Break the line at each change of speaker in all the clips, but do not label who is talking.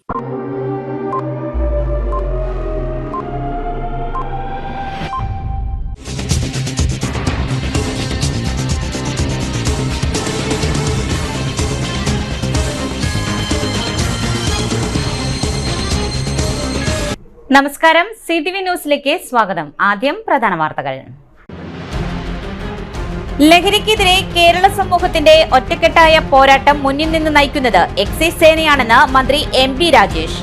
നമസ്കാരം, CTV ന്യൂസിലേക്ക് സ്വാഗതം. ആദ്യം പ്രധാന വാർത്തകൾ. ലഹരിക്കെതിരെ കേരള സമൂഹത്തിന്റെ ഒറ്റക്കെട്ടായ പോരാട്ടം മുന്നിൽ നിന്ന് നയിക്കുന്നത് എക്സൈസ് സേനയാണെന്ന് മന്ത്രി MP രാജേഷ്.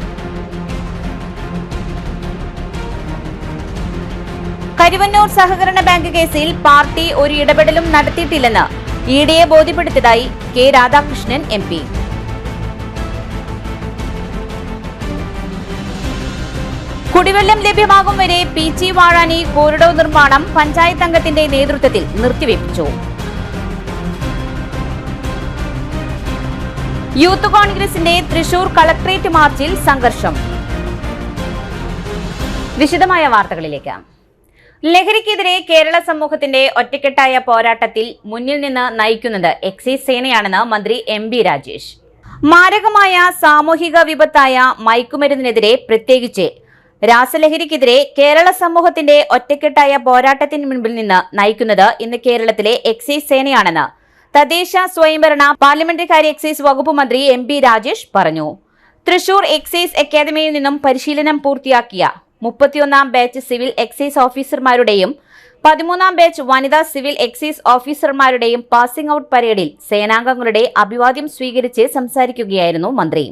കരുവന്നൂർ സഹകരണ ബാങ്ക് കേസിൽ പാർട്ടി ഒരു ഇടപെടലും നടത്തിയിട്ടില്ലെന്ന് EDയെ ബോധ്യപ്പെടുത്തിയതായി K രാധാകൃഷ്ണൻ MP. കുടിവെള്ളം ലഭ്യമാകും വരെ PG വാഴാനി കോറിഡോർ നിർമ്മാണം പഞ്ചായത്ത് അംഗത്തിന്റെ നേതൃത്വത്തിൽ നിർത്തിവെപ്പിച്ചു. യൂത്ത് കോൺഗ്രസിന്റെ തൃശൂർ കളക്ടറേറ്റ് മാർച്ചിൽ സംഘർഷം. വിശദമായ വാർത്തകളിലേക്ക്. ലഹരിക്കെതിരെ കേരള സമൂഹത്തിന്റെ ഒറ്റക്കെട്ടായ പോരാട്ടത്തിൽ മുന്നിൽ നിന്ന് നയിക്കുന്നത് എക്സൈസ് സേനയാണെന്ന് മന്ത്രി MP രാജേഷ്. മാരകമായ സാമൂഹിക വിപത്തായ മയക്കുമരുന്നിനെതിരെ, പ്രത്യേകിച്ച് രാസലഹരിക്കെതിരെ കേരള സമൂഹത്തിന്റെ ഒറ്റക്കെട്ടായ പോരാട്ടത്തിന് മുൻപിൽ നിന്ന് നയിക്കുന്നത് ഇന്ന് കേരളത്തിലെ എക്സൈസ് സേനയാണെന്ന് തദ്ദേശ സ്വയംഭരണ പാർലമെന്ററി കാര്യ എക്സൈസ് വകുപ്പ് മന്ത്രി MP രാജേഷ് പറഞ്ഞു. തൃശൂർ എക്സൈസ് അക്കാദമിയിൽ നിന്നും പരിശീലനം പൂർത്തിയാക്കിയ 31ാം ബാച്ച് സിവിൽ എക്സൈസ് ഓഫീസർമാരുടെയും 13ാം ബാച്ച് വനിതാ സിവിൽ എക്സൈസ് ഓഫീസർമാരുടെയും പാസിംഗ് ഔട്ട് പരേഡിൽ സേനാംഗങ്ങളുടെ അഭിവാദ്യം സ്വീകരിച്ച് സംസാരിക്കുകയായിരുന്നു മന്ത്രി.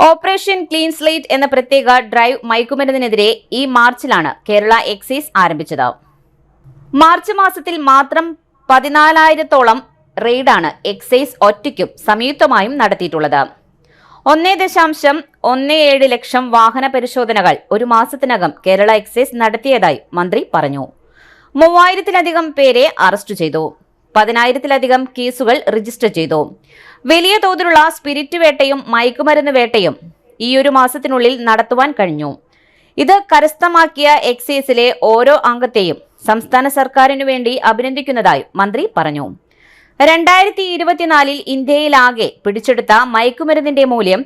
ഓപ്പറേഷൻ ക്ലീൻ സ്ലേറ്റ് എന്ന പ്രത്യേക ഡ്രൈവ് മയക്കുമരുന്നിനെതിരെ ഈ മാർച്ചിലാണ് കേരള എക്സൈസ് ആരംഭിച്ചത്. മാർച്ച് മാസത്തിൽ മാത്രം 14,000-ഓളം റെയ്ഡാണ് എക്സൈസ് ഒറ്റയ്ക്കും സംയുക്തമായും നടത്തിയിട്ടുള്ളത്. 1.17 ലക്ഷം വാഹന പരിശോധനകൾ ഒരു മാസത്തിനകം കേരള എക്സൈസ് നടത്തിയതായി മന്ത്രി പറഞ്ഞു. 3000-ലധികം പേരെ അറസ്റ്റ് ചെയ്തു. 10,000-ലധികം കേസുകൾ രജിസ്റ്റർ ചെയ്തു. വലിയ തോതിലുള്ള സ്പിരിറ്റ് വേട്ടയും മയക്കുമരുന്ന് വേട്ടയും ഈ ഒരു മാസത്തിനുള്ളിൽ നടത്തുവാൻ കഴിഞ്ഞു. ഇത് കരസ്ഥമാക്കിയ എക്സൈസിലെ ഓരോ അംഗത്തെയും സംസ്ഥാന സർക്കാരിനു വേണ്ടി അഭിനന്ദിക്കുന്നതായി മന്ത്രി പറഞ്ഞു. 2024 ഇന്ത്യയിലാകെ പിടിച്ചെടുത്ത മയക്കുമരുന്നിന്റെ മൂല്യം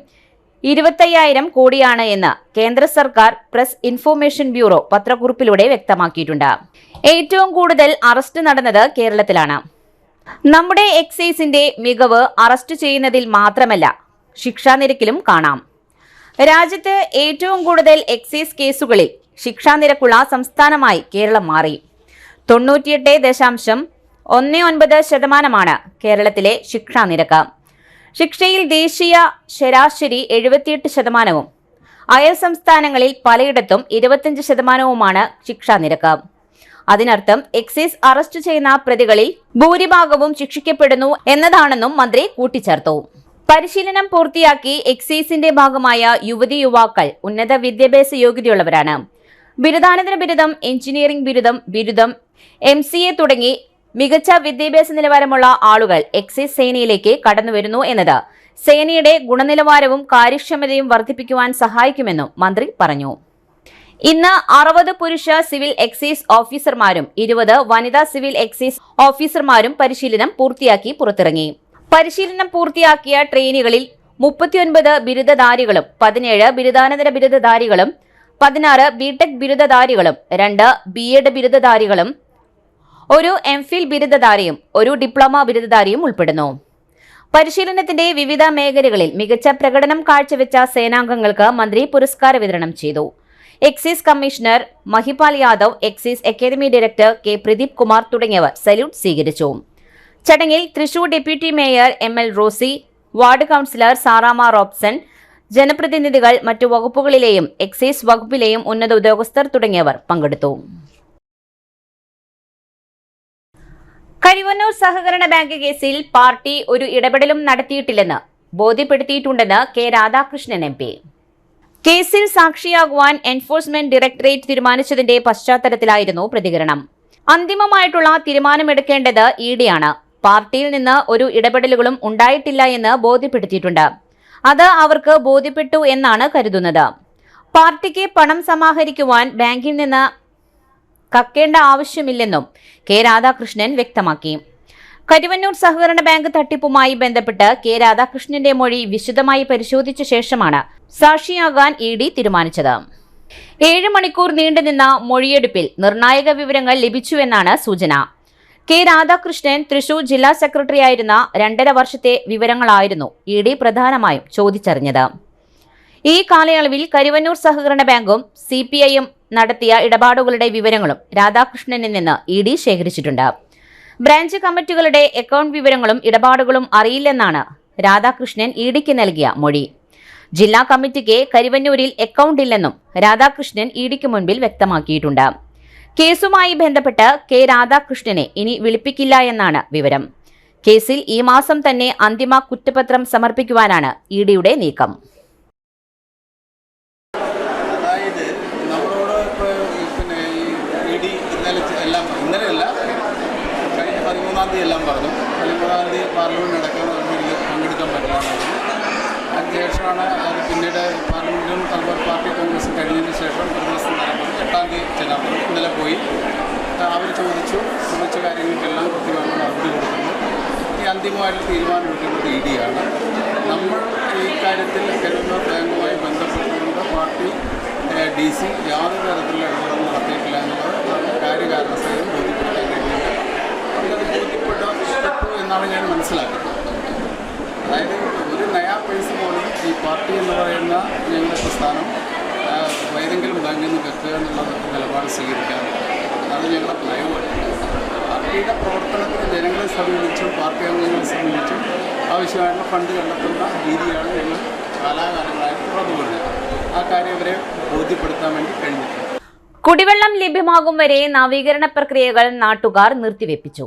25,000 കോടിയാണ് എന്ന് കേന്ദ്ര സർക്കാർ പ്രസ് ഇൻഫർമേഷൻ ബ്യൂറോ പത്രക്കുറിപ്പിലൂടെ വ്യക്തമാക്കിയിട്ടുണ്ട്. ഏറ്റവും കൂടുതൽ അറസ്റ്റ് നടന്നത് കേരളത്തിലാണ്. നമ്മുടെ എക്സൈസിന്റെ മികവ് അറസ്റ്റ് ചെയ്യുന്നതിൽ മാത്രമല്ല, ശിക്ഷാനിരക്കിലും കാണാം. രാജ്യത്ത് ഏറ്റവും കൂടുതൽ എക്സൈസ് കേസുകളിൽ ശിക്ഷാനിരക്കുള്ള സംസ്ഥാനമായി കേരളം മാറി. 98.19% കേരളത്തിലെ ശിക്ഷാനിരക്ക്. ശിക്ഷയിൽ ദേശീയ ശരാശരി 78%, അയൽ സംസ്ഥാനങ്ങളിൽ പലയിടത്തും 25%വുമാണ് ശിക്ഷാനിരക്ക്. അതിനർത്ഥം എക്സൈസ് അറസ്റ്റ് ചെയ്യുന്ന പ്രതികളിൽ ഭൂരിഭാഗവും ശിക്ഷിക്കപ്പെടുന്നു എന്നതാണെന്നും മന്ത്രി കൂട്ടിച്ചേർത്തു. പരിശീലനം പൂർത്തിയാക്കി എക്സൈസിന്റെ ഭാഗമായ യുവതി യുവാക്കൾ ഉന്നത വിദ്യാഭ്യാസ യോഗ്യതയുള്ളവരാണ്. ബിരുദാനന്തര ബിരുദം, എഞ്ചിനീയറിംഗ് ബിരുദം, MCA തുടങ്ങി മികച്ച വിദ്യാഭ്യാസ നിലവാരമുള്ള ആളുകൾ എക്സൈസ് സേനയിലേക്ക് കടന്നുവരുന്നു എന്നത് സേനയുടെ ഗുണനിലവാരവും കാര്യക്ഷമതയും വർദ്ധിപ്പിക്കുവാൻ സഹായിക്കുമെന്നും മന്ത്രി പറഞ്ഞു. ഇന്ന് 60 പുരുഷ സിവിൽ എക്സൈസ് ഓഫീസർമാരും 20 വനിതാ സിവിൽ എക്സൈസ് ഓഫീസർമാരും പരിശീലനം പൂർത്തിയാക്കി പുറത്തിറങ്ങി. പരിശീലനം പൂർത്തിയാക്കിയ ട്രെയിനികളിൽ 39 ബിരുദധാരികളും 17 ബിരുദാനന്തര ബിരുദധാരികളും 16 BTech ബിരുദധാരികളും 2 B.Ed ബിരുദധാരികളും 1 MPhil ബിരുദധാരിയും 1 ഡിപ്ലോമ ബിരുദധാരിയും ഉൾപ്പെടുന്നു. പരിശീലനത്തിന്റെ വിവിധ മേഖലകളിൽ മികച്ച പ്രകടനം കാഴ്ചവെച്ച സേനാംഗങ്ങൾക്ക് മന്ത്രി പുരസ്കാര വിതരണം ചെയ്തു. Excise commissioner Mahipal Yadav, excise academy director K Pradeep Kumar തുടങ്ങിയവർ സല്യൂട്ട് സ്വീകരിച്ചു. ചടങ്ങിൽ Thrissur deputy mayor ML Rosy, ward councillor Saramma Robson, ജനപ്രതിനിധികൾ, മറ്റു വകുപ്പുകളിലെയും എക്സൈസ് വകുപ്പിലെയും ഉന്നത ഉദ്യോഗസ്ഥർ തുടങ്ങിയവർ പങ്കെടുത്തു. കരുവന്നൂർ സഹകരണ ബാങ്ക് കേസിൽ പാർട്ടി ഒരു ഇടപെടലും നടത്തിയിട്ടില്ലെന്ന് ബോധ്യപ്പെടുത്തിയിട്ടുണ്ടെന്ന് K രാധാകൃഷ്ണൻ MP. കേസിൽ സാക്ഷിയാകുവാൻ എൻഫോഴ്സ്മെന്റ് ഡയറക്ടറേറ്റ് തീരുമാനിച്ചതിന്റെ പശ്ചാത്തലത്തിലായിരുന്നു പ്രതികരണം. അന്തിമമായിട്ടുള്ള തീരുമാനമെടുക്കേണ്ടത് EDയാണ്. പാർട്ടിയിൽ നിന്ന് ഒരു ഇടപെടലുകളും ഉണ്ടായിട്ടില്ല എന്ന് ബോധ്യപ്പെടുത്തിയിട്ടുണ്ട്. അത് അവർക്ക് ബോധ്യപ്പെട്ടു എന്നാണ് കരുതുന്നത്. പാർട്ടിക്ക് പണം സമാഹരിക്കുവാൻ ബാങ്കിൽ നിന്ന് കക്കേണ്ട ആവശ്യമില്ലെന്നും K രാധാകൃഷ്ണൻ വ്യക്തമാക്കി. കരുവന്നൂർ സഹകരണ ബാങ്ക് തട്ടിപ്പുമായി ബന്ധപ്പെട്ട് K രാധാകൃഷ്ണന്റെ മൊഴി വിശദമായി പരിശോധിച്ച ശേഷമാണ് സാക്ഷിയാകാൻ ED തീരുമാനിച്ചത്. 7 മണിക്കൂർ നീണ്ടുനിന്ന മൊഴിയെടുപ്പിൽ നിർണായക വിവരങ്ങൾ ലഭിച്ചുവെന്നാണ് സൂചന. കെ രാധാകൃഷ്ണൻ തൃശൂർ ജില്ലാ സെക്രട്ടറിയായിരുന്ന 2.5 വർഷത്തെ വിവരങ്ങളായിരുന്നു ED പ്രധാനമായും ചോദിച്ചറിഞ്ഞത്. ഈ കാലയളവിൽ കരുവന്നൂർ സഹകരണ ബാങ്കും CPIയും നടത്തിയ ഇടപാടുകളുടെ വിവരങ്ങളും രാധാകൃഷ്ണനിൽ നിന്ന് ED ശേഖരിച്ചിട്ടുണ്ട്. ബ്രാഞ്ച് കമ്മിറ്റികളുടെ അക്കൗണ്ട് വിവരങ്ങളും ഇടപാടുകളും അറിയില്ലെന്നാണ് രാധാകൃഷ്ണൻ EDക്ക് നൽകിയ മൊഴി. ജില്ലാ കമ്മിറ്റിക്ക് കരുവന്നൂരിൽ അക്കൗണ്ട് ഇല്ലെന്നും രാധാകൃഷ്ണൻ EDക്ക് മുൻപിൽ വ്യക്തമാക്കിയിട്ടുണ്ട്. കേസുമായി ബന്ധപ്പെട്ട് കെ രാധാകൃഷ്ണനെ ഇനി വിളിപ്പിക്കില്ല എന്നാണ് വിവരം. കേസിൽ ഈ മാസം തന്നെ അന്തിമ കുറ്റപത്രം സമർപ്പിക്കുവാനാണ് EDയുടെ നീക്കം.
എല്ലാം പറഞ്ഞു 13-ാം തീയതി പാർലമെൻറ്റ് നടക്കാൻ പങ്കെടുക്കാൻ പറ്റില്ല. അതിനുശേഷമാണ് അത് പിന്നീട് പാർലമെൻറ്റും അതുപോലെ പാർട്ടി കോൺഗ്രസും കഴിഞ്ഞതിന് ശേഷം ഒരു ദിവസം നടക്കുന്നത്. 8-ാം തീയതി ചെല്ലാൻ പറഞ്ഞു. ഇന്നലെ പോയി അവർ ചോദിച്ച കാര്യങ്ങൾക്കെല്ലാം കൃത്യമായി മറുപടി കൊടുക്കുന്നു. ഈ അന്തിമമായിട്ട് തീരുമാനം എടുക്കുന്നത് EDയാണ്. നമ്മൾ ഈ കാര്യത്തിൽ കരുവന്നൂർ ബാങ്കുമായി ബന്ധപ്പെട്ടുകൊണ്ട് പാർട്ടി DC യാതൊരു തരത്തിലുള്ള ഇടപെടൽ നടത്തിയിട്ടില്ല എന്നുള്ളത് കാര്യകാരണസഹിതം ബോധ്യപ്പെടുത്താൻ കഴിയുന്നുണ്ട്. അത് ബോധ്യപ്പെട്ടു എന്നാണ് ഞാൻ മനസ്സിലാക്കുന്നത്. അതായത് ഒരു നയാ പൈസ പോലും ഈ പാർട്ടി എന്ന് പറയുന്ന ഞങ്ങളുടെ പ്രസ്ഥാനം ഏതെങ്കിലും ബാങ്കിൽ നിന്ന് വെക്കുക എന്നുള്ള നിലപാട് സ്വീകരിക്കാൻ അതാണ് ഞങ്ങളുടെ നയമാണ്. പാർട്ടിയുടെ പ്രവർത്തനത്തിന് ജനങ്ങളെ സമീപിച്ചും പാർട്ടി അംഗങ്ങളെ സമീപിച്ചും ആവശ്യമായിട്ടുള്ള ഫണ്ട് കണ്ടെത്തുന്ന രീതിയാണ് ഞങ്ങൾ കാലാകാലങ്ങളായിട്ട് തുടർന്നുകൊണ്ടത്. ആ കാര്യം ഇവരെ ബോധ്യപ്പെടുത്താൻ വേണ്ടി കഴിഞ്ഞിട്ടുണ്ട്.
കുടിവെള്ളം ലഭ്യമാകും വരെ നവീകരണ പ്രക്രിയകൾ നാട്ടുകാർ നിർത്തിവെപ്പിച്ചു.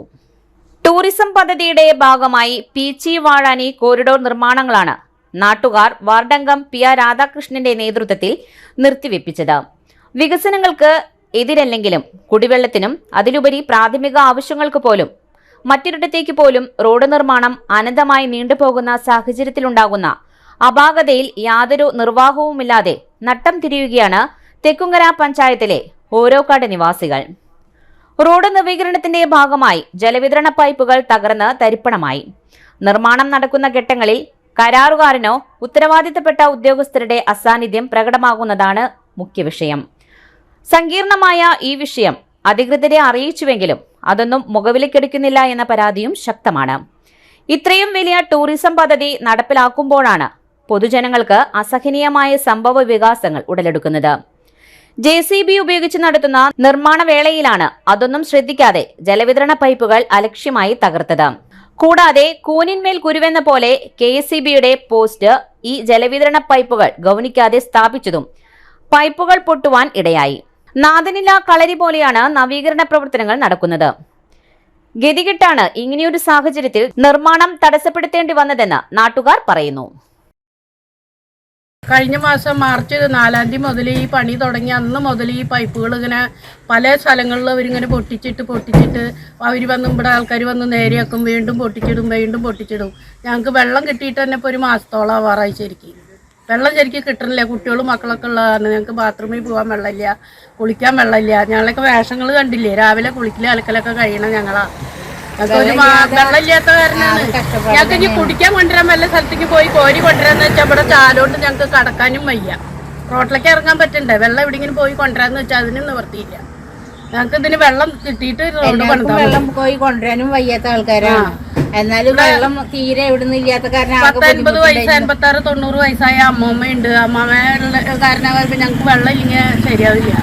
ടൂറിസം പദ്ധതിയുടെ ഭാഗമായി പീച്ചി വാഴാനി കോറിഡോർ നിർമ്മാണങ്ങളാണ് നാട്ടുകാർ വാർഡംഗം PR രാധാകൃഷ്ണന്റെ നേതൃത്വത്തിൽ നിർത്തിവെപ്പിച്ചത്. വികസനങ്ങൾക്ക് എതിരല്ലെങ്കിലും കുടിവെള്ളത്തിനും അതിലുപരി പ്രാഥമിക ആവശ്യങ്ങൾക്ക് പോലും മറ്റൊരിടത്തേക്ക് പോലും റോഡ് നിർമ്മാണം അനന്തമായി നീണ്ടുപോകുന്ന സാഹചര്യത്തിലുണ്ടാകുന്ന അപാകതയിൽ യാതൊരു നിർവാഹവുമില്ലാതെ നട്ടം തിരിയുകയാണ് തെക്കുംകര പഞ്ചായത്തിലെ ഓരോക്കാട് നിവാസികൾ. റോഡ് നവീകരണത്തിന്റെ ഭാഗമായി ജലവിതരണ പൈപ്പുകൾ തകർന്ന് തരിപ്പണമായി. നിർമ്മാണം നടക്കുന്ന ഘട്ടങ്ങളിൽ കരാറുകാരനോ ഉത്തരവാദിത്തപ്പെട്ട ഉദ്യോഗസ്ഥരുടെ അസാന്നിധ്യം പ്രകടമാകുന്നതാണ് മുഖ്യ വിഷയം. സങ്കീർണമായ ഈ വിഷയം അധികൃതരെ അറിയിച്ചുവെങ്കിലും അതൊന്നും മുഖവിലക്കെടുക്കുന്നില്ല എന്ന പരാതിയും ശക്തമാണ്. ഇത്രയും വലിയ ടൂറിസം പദ്ധതി നടപ്പിലാക്കുമ്പോഴാണ് പൊതുജനങ്ങൾക്ക് അസഹനീയമായ സംഭവ വികാസങ്ങൾ ഉടലെടുക്കുന്നത്. JCB ഉപയോഗിച്ച് നടത്തുന്ന നിർമ്മാണ വേളയിലാണ് അതൊന്നും ശ്രദ്ധിക്കാതെ ജലവിതരണ പൈപ്പുകൾ അലക്ഷ്യമായി തകർത്തത്. കൂടാതെ കൂനിന്മേൽ കുരുവെന്ന പോലെ KSEBയുടെ പോസ്റ്റ് ഈ ജലവിതരണ പൈപ്പുകൾ ഗൗനിക്കാതെ സ്ഥാപിച്ചതും പൈപ്പുകൾ പൊട്ടുവാൻ ഇടയായി. നാദനില കളരി പോലെയാണ് നവീകരണ പ്രവർത്തനങ്ങൾ നടക്കുന്നത്. ഗതികെട്ടാണ് ഇങ്ങനെയൊരു സാഹചര്യത്തിൽ നിർമ്മാണം തടസ്സപ്പെടുത്തേണ്ടി വന്നതെന്ന് നാട്ടുകാർ പറയുന്നു.
കഴിഞ്ഞ മാസം മാർച്ച് 4-ാം തീയതി മുതൽ ഈ പണി തുടങ്ങി അന്ന് മുതൽ ഈ പൈപ്പുകൾ ഇങ്ങനെ പല സ്ഥലങ്ങളിലും അവരിങ്ങനെ പൊട്ടിച്ചിട്ട് അവർ വന്ന് ഇവിടെ ആൾക്കാർ വന്ന് നേരെയാക്കും, വീണ്ടും പൊട്ടിച്ചിടും. ഞങ്ങൾക്ക് വെള്ളം കിട്ടിയിട്ട് തന്നെ ഇപ്പോൾ ഒരു മാസത്തോളം ആവാറായി. ശരിക്കും വെള്ളം ശരിക്കും കിട്ടണില്ല. കുട്ടികളും മക്കളൊക്കെ ഉള്ളതാണ്. ഞങ്ങൾക്ക് ബാത്റൂമിൽ പോകാൻ വെള്ളമില്ല, കുളിക്കാൻ വെള്ളമില്ല. ഞങ്ങളൊക്കെ വേഷങ്ങൾ കണ്ടില്ലേ, രാവിലെ കുളിക്കലും അലക്കലൊക്കെ കഴിയണം. വെള്ളമില്ലാത്ത കാരണമാണ്. ഞങ്ങൾക്ക് ഇനി കുടിക്കാൻ കൊണ്ടുവരാൻ വല്ല സ്ഥലത്തേക്ക് പോയി കോരി കൊണ്ടുവരാന്ന് വെച്ചാൽ ഇവിടെ ചാലോണ്ട് ഞങ്ങൾക്ക് കടക്കാനും വയ്യ. റോട്ടിലേക്ക് ഇറങ്ങാൻ പറ്റണ്ടേ? വെള്ളം എവിടെയെങ്കിലും പോയി കൊണ്ടുവരാന്ന് വെച്ചാൽ അതിനും നിവർത്തിയില്ല. ഞങ്ങൾക്ക് ഇതിന് വെള്ളം കിട്ടിയിട്ട്
വെള്ളം പോയി കൊണ്ടുവരാനും വയ്യാത്ത ആൾക്കാരാണ്. എന്നാലും വെള്ളം തീരെ എവിടുന്ന് ഇല്ലാത്ത കാരണം
50 വയസ്സ് 86 90 വയസ്സായ അമ്മമ്മയുണ്ട്. അമ്മമ്മയുള്ള കാരണമായപ്പോ ഞങ്ങൾക്ക് വെള്ളം ഇങ്ങനെ ശരിയാവില്ല.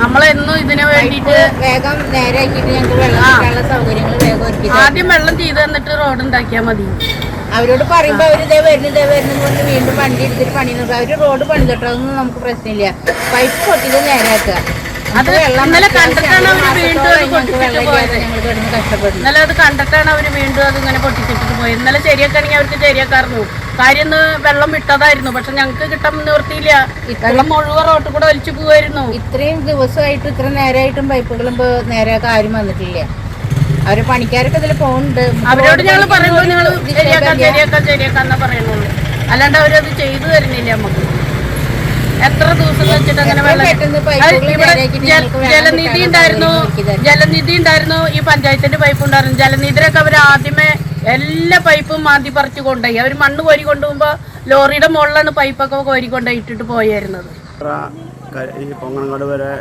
നമ്മളെന്നും ഇതിനു വേണ്ടിട്ട്
വേഗം നേരെയാക്കിയിട്ട് ഞങ്ങൾക്ക് വെള്ളം സൗകര്യങ്ങൾ വേഗം ഒരുക്കി.
ആദ്യം വെള്ളം ചെയ്ത് തന്നിട്ട് റോഡ് ഉണ്ടാക്കിയാൽ മതി.
അവരോട് പറയുമ്പോ അവര് ഇതേ വരുന്നു കൊണ്ട് വീണ്ടും വണ്ടി എടുത്തിട്ട് പണി നോക്കുക. അവര് റോഡ് പണി തൊട്ടോ അതൊന്നും നമുക്ക് പ്രശ്നമില്ല. പൈപ്പ് പൊട്ടിയത് നേരെയാക്കുക.
അത് ഇന്നലെ കണ്ടിട്ടാണ് അവര് വീണ്ടും അത് പൊട്ടിച്ചിട്ട് പോയത്. ഇന്നലെ അത് കണ്ടിട്ടാണ് അവര് വീണ്ടും അത് ഇങ്ങനെ പൊട്ടിച്ചിട്ട് പോയത്. ഇന്നലെ ശരിയാക്കുകയാണെങ്കിൽ അവർക്ക് ശരിയാക്കാറുന്നു. കാര്യം വെള്ളം വിട്ടതായിരുന്നു, പക്ഷെ ഞങ്ങൾക്ക് കിട്ടാൻ നിവർത്തിയില്ല. വെള്ളം മുഴുവൻ റോട്ടിൽ കൂടെ ഒലിച്ചു പോവായിരുന്നു.
ഇത്രയും ദിവസമായിട്ടും ഇത്ര നേരമായിട്ടും പൈപ്പുകളും നേരെയൊക്കെ ആരും വന്നിട്ടില്ല. അവര് പണിക്കാരൊക്കെ ഇതിൽ പോകുന്നുണ്ട്.
അവരോട് ഞങ്ങൾ പറയുമ്പോൾ ഞങ്ങൾ ശരിയാക്കാന്നാ പറയുന്നുള്ളൂ. അല്ലാണ്ട് അവരത് ചെയ്തു തരുന്നില്ല. നമുക്ക് എത്ര ദിവസം വെച്ചിട്ട് അങ്ങനെ ജലനിധി ഉണ്ടായിരുന്നു, ഈ പഞ്ചായത്തിന്റെ പൈപ്പ് ഉണ്ടായിരുന്നു. ജലനിധിയൊക്കെ അവർ ആദ്യമേ എല്ലാ പൈപ്പും മാന്തി പറിച്ചു കൊണ്ടുപോയി. അവർ മണ്ണ് കോരി കൊണ്ടുപോകുമ്പോ ലോറിയുടെ മുകളിലാണ് പൈപ്പൊക്കെ കോരിക്കൊണ്ടുപോയി ഇട്ടിട്ട് പോയായിരുന്നത്.
ഈ പൊങ്ങണങ്ങാട് വരെ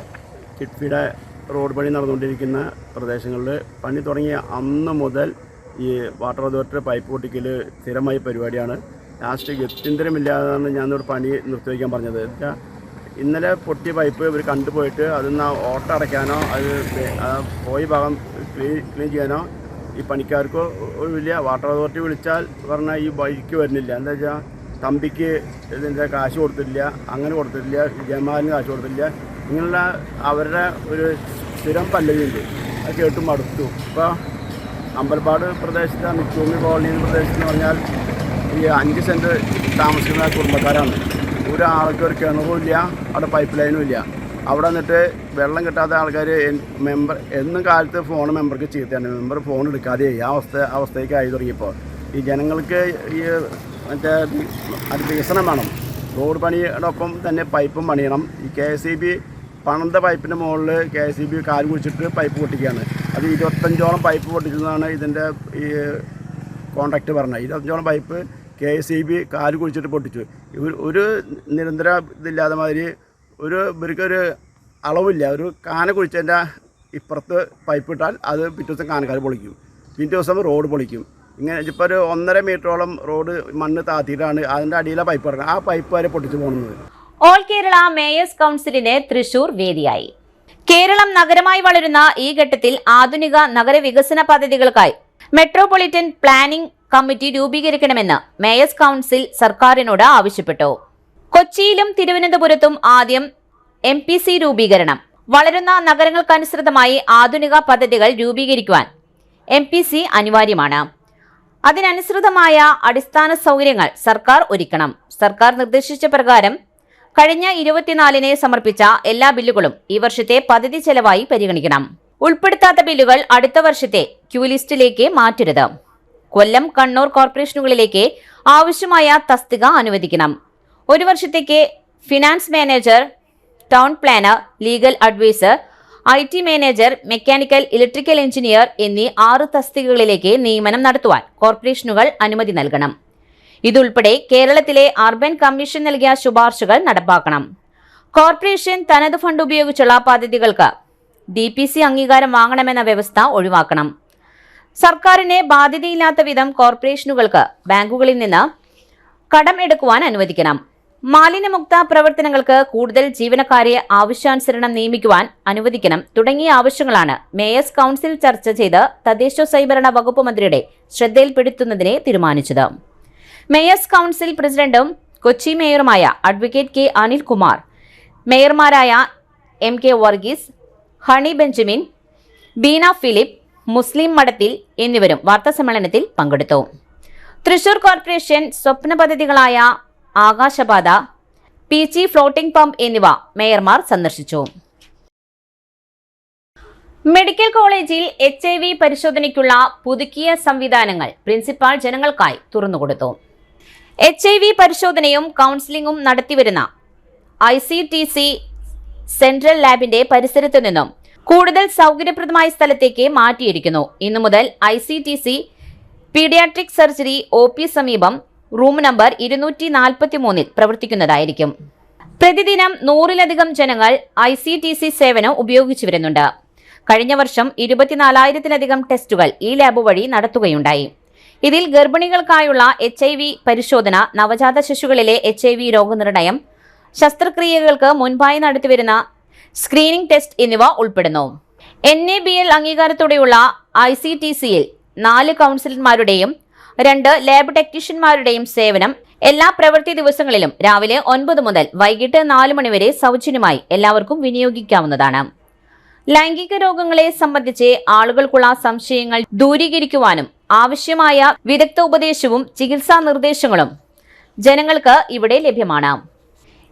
കിഡ്ഫിയുടെ റോഡ് പണി നടന്നുകൊണ്ടിരിക്കുന്ന പ്രദേശങ്ങളിൽ പണി തുടങ്ങിയ അന്ന് മുതൽ ഈ വാട്ടർ അതോറിറ്റി പൈപ്പ് പൊട്ടിക്കൽ സ്ഥിരമായ പരിപാടിയാണ്. ലാസ്റ്റ് ഗത്യന്തരമില്ലാതാണ് ഞാനിവിടെ പണി നിർത്തിവയ്ക്കാൻ പറഞ്ഞത്. ഇന്നലെ പൊട്ടിയ പൈപ്പ് ഇവർ കണ്ടുപോയിട്ട് അതിൽ ഓട്ട അടയ്ക്കാനോ അത് പോയ ഭാഗം ക്ലീൻ ചെയ്യാനോ ഈ പണിക്കാർക്കോ ഇല്ല. വാട്ടർ അതോറിറ്റി വിളിച്ചാൽ പറഞ്ഞാൽ ഈ വഴിക്ക് വരുന്നില്ല. എന്താ വെച്ചാൽ തമ്പിക്ക് ഇതിൻ്റെ കാശ് കൊടുത്തില്ല, അങ്ങനെ കൊടുത്തിട്ടില്ല, ജമാലിന് കാശ് കൊടുത്തില്ല. ഇങ്ങനെയുള്ള അവരുടെ ഒരു സ്ഥിരം പല്ലവിയുണ്ട്. അത് കേട്ട് മടുത്തു. ഇപ്പോൾ അമ്പലപ്പാട് പ്രദേശത്തെ മിച്ചൂമി കോളനി പ്രദേശത്തെന്ന് പറഞ്ഞാൽ ഈ 5 സെൻറ്റ് താമസിക്കുന്ന കുടുംബക്കാരാണ്. ഒരാൾക്ക് ഒരു കിണറുമില്ല, അവിടെ പൈപ്പ് ലൈനും ഇല്ല. അവിടെ നിന്നിട്ട് വെള്ളം കിട്ടാത്ത ആൾക്കാർ മെമ്പർ എന്നും കാലത്ത് ഫോൺ മെമ്പർക്ക് ചീത്തയാണ്. മെമ്പർ ഫോൺ എടുക്കാതെ അവസ്ഥയ്ക്ക് ആയി തുടങ്ങിയപ്പോൾ ഈ ജനങ്ങൾക്ക് ഈ മറ്റേ അത് വികസനം വേണം. റോഡ് പണിയുടെ ഒപ്പം തന്നെ പൈപ്പും പണിയണം. ഈ KSEB പണിത പൈപ്പിൻ്റെ മുകളിൽ KSEB കാല് കുഴിച്ചിട്ട് പൈപ്പ് പൊട്ടിക്കുകയാണ്. അത് 25ഓളം പൈപ്പ് പൊട്ടിച്ചതാണ് ഇതിൻ്റെ ഈ കോൺട്രാക്റ്റ് പറഞ്ഞത്. 25ഓളം പൈപ്പ് KSEB കാല് കുഴിച്ചിട്ട് പൊട്ടിച്ചു. ഒരു നിരന്തര ഇതില്ലാതെ മാതിരി ഇവർക്കൊരു അളവില്ല. ഒരു കാന കുഴിച്ചതിൻ്റെ ഇപ്പുറത്ത് പൈപ്പ് ഇട്ടാൽ അത് പിറ്റേ ദിവസം കാനക്കാൽ പൊളിക്കും, പിറ്റേ ദിവസം റോഡ് പൊളിക്കും. ഇങ്ങനെ ഇപ്പോൾ ഒരു 1.5 മീറ്ററോളം റോഡ് മണ്ണ് താത്തിയിട്ടാണ് അതിൻ്റെ അടിയിലെ പൈപ്പ് ഇറങ്ങുന്നത്. ആ പൈപ്പ് വരെ പൊട്ടിച്ചു പോകുന്നത്.
ഓൾ കേരള മേയേഴ്സ് കൗൺസിലിന് തൃശൂർ വേദിയായി. കേരളം നഗരമായി വളരുന്ന ഈ ഘട്ടത്തിൽ ആധുനിക നഗരവികസന പദ്ധതികൾക്കായി മെട്രോപൊളിറ്റൻ പ്ലാനിംഗ് കമ്മിറ്റി രൂപീകരിക്കണമെന്ന് മേയേഴ്സ് കൗൺസിൽ സർക്കാരിനോട് ആവശ്യപ്പെട്ടു. കൊച്ചിയിലും തിരുവനന്തപുരത്തും ആദ്യം MPC രൂപീകരണം. വളരുന്ന നഗരങ്ങൾക്കനുസൃതമായി ആധുനിക പദ്ധതികൾ രൂപീകരിക്കുവാൻ MPC അനിവാര്യമാണ്. അതിനനുസൃതമായ അടിസ്ഥാന സൗകര്യങ്ങൾ സർക്കാർ ഒരുക്കണം. സർക്കാർ നിർദ്ദേശിച്ച പ്രകാരം കഴിഞ്ഞ 24-ന് സമർപ്പിച്ച എല്ലാ ബില്ലുകളും ഈ വർഷത്തെ പദ്ധതി ചെലവായി പരിഗണിക്കണം. ഉൾപ്പെടുത്താത്ത ബില്ലുകൾ അടുത്ത വർഷത്തെ ക്യൂ ലിസ്റ്റിലേക്ക് മാറ്റരുത്. കൊല്ലം, കണ്ണൂർ കോർപ്പറേഷനുകളിലേക്ക് ആവശ്യമായ തസ്തിക അനുവദിക്കണം. ഒരു വർഷത്തേക്ക് finance manager, town planner, legal advisor, IT manager, mechanical, electrical engineer എന്നീ 6 തസ്തികകളിലേക്ക് നിയമനം നടത്തുവാൻ കോർപ്പറേഷനുകൾ അനുമതി നൽകണം. ഇതുൾപ്പെടെ കേരളത്തിലെ അർബൻ കമ്മീഷൻ നൽകിയ ശുപാർശകൾ നടപ്പാക്കണം. കോർപ്പറേഷൻ തനത് ഫണ്ട് ഉപയോഗിച്ചുള്ള പദ്ധതികൾക്ക് DPC അംഗീകാരം വാങ്ങണമെന്ന വ്യവസ്ഥ ഒഴിവാക്കണം. സർക്കാരിന് ബാധ്യതയില്ലാത്ത വിധം കോർപ്പറേഷനുകൾക്ക് ബാങ്കുകളിൽ നിന്ന് കടം എടുക്കുവാൻ അനുവദിക്കണം. മാലിന്യമുക്ത പ്രവർത്തനങ്ങൾക്ക് കൂടുതൽ ജീവനക്കാരെ ആവശ്യാനുസരണം നിയമിക്കുവാൻ അനുവദിക്കണം തുടങ്ങിയ ആവശ്യങ്ങളാണ് മേയേഴ്സ് കൗൺസിൽ ചർച്ച ചെയ്ത് തദ്ദേശ സ്വയംഭരണ വകുപ്പ് മന്ത്രിയുടെ ശ്രദ്ധയിൽപ്പെടുത്തുന്നതിനെ തീരുമാനിച്ചത്. മേയേഴ്സ് കൗൺസിൽ പ്രസിഡന്റും കൊച്ചി മേയറുമായ അഡ്വക്കേറ്റ് K. അനിൽകുമാർ, മേയർമാരായ MK വർഗീസ്, ഹണി ബെഞ്ചമിൻ, ബീന ഫിലിപ്പ്, മുസ്ലിം മഠത്തിൽ എന്നിവരും വാർത്താസമ്മേളനത്തിൽ പങ്കെടുത്തു. തൃശൂർ കോർപ്പറേഷൻ സ്വപ്ന പദ്ധതികളായ ആകാശപാത, PG ഫ്ലോട്ടിംഗ് പമ്പ് എന്നിവ മേയർമാർ സന്ദർശിച്ചു. മെഡിക്കൽ കോളേജിൽ HIV പരിശോധനയ്ക്കുള്ള പുതുക്കിയ സംവിധാനങ്ങൾ പ്രിൻസിപ്പാൾ ജനങ്ങൾക്കായി തുറന്നുകൊടുത്തു. HIV പരിശോധനയും കൗൺസിലിംഗും നടത്തിവരുന്ന ICTC സെൻട്രൽ ലാബിന്റെ പരിസരത്തു നിന്നും കൂടുതൽ സൗകര്യപ്രദമായ സ്ഥലത്തേക്ക് മാറ്റിയിരിക്കുന്നു. ഇന്നു മുതൽ ICTC പീഡിയാട്രിക് സർജറി OP സമീപം റൂം നമ്പർ 243 പ്രവർത്തിക്കുന്നതായിരിക്കും. പ്രതിദിനം 100-ലധികം ജനങ്ങൾ ICTC സേവനം ഉപയോഗിച്ചു വരുന്നുണ്ട്. കഴിഞ്ഞ വർഷം 24,000-ലധികം ടെസ്റ്റുകൾ ഈ ലാബ് വഴി നടത്തുകയുണ്ടായി. ഇതിൽ ഗർഭിണികൾക്കായുള്ള HIV പരിശോധന, നവജാത ശിശുക്കളിലെ HIV രോഗനിർണയം, ശസ്ത്രക്രിയകൾക്ക് മുൻപായി നടത്തിവരുന്ന സ്ക്രീനിംഗ് ടെസ്റ്റ് എന്നിവ ഉൾപ്പെടുന്നു. NABL അംഗീകാരത്തോടെയുള്ള ICTCയിൽ 4 കൗൺസിലർമാരുടെയും 2 ലാബ് ടെക്നീഷ്യന്മാരുടെയും സേവനം എല്ലാ പ്രവൃത്തി ദിവസങ്ങളിലും രാവിലെ 9 മുതൽ വൈകിട്ട് 4 മണി വരെ സൗജന്യമായി എല്ലാവർക്കും വിനിയോഗിക്കാവുന്നതാണ്. ലൈംഗിക രോഗങ്ങളെ സംബന്ധിച്ച് ആളുകൾക്കുള്ള സംശയങ്ങൾ ദൂരീകരിക്കുവാനും ആവശ്യമായ വിദഗ്ധ ഉപദേശവും ചികിത്സാ നിർദ്ദേശങ്ങളും ജനങ്ങൾക്ക് ഇവിടെ ലഭ്യമാണ്.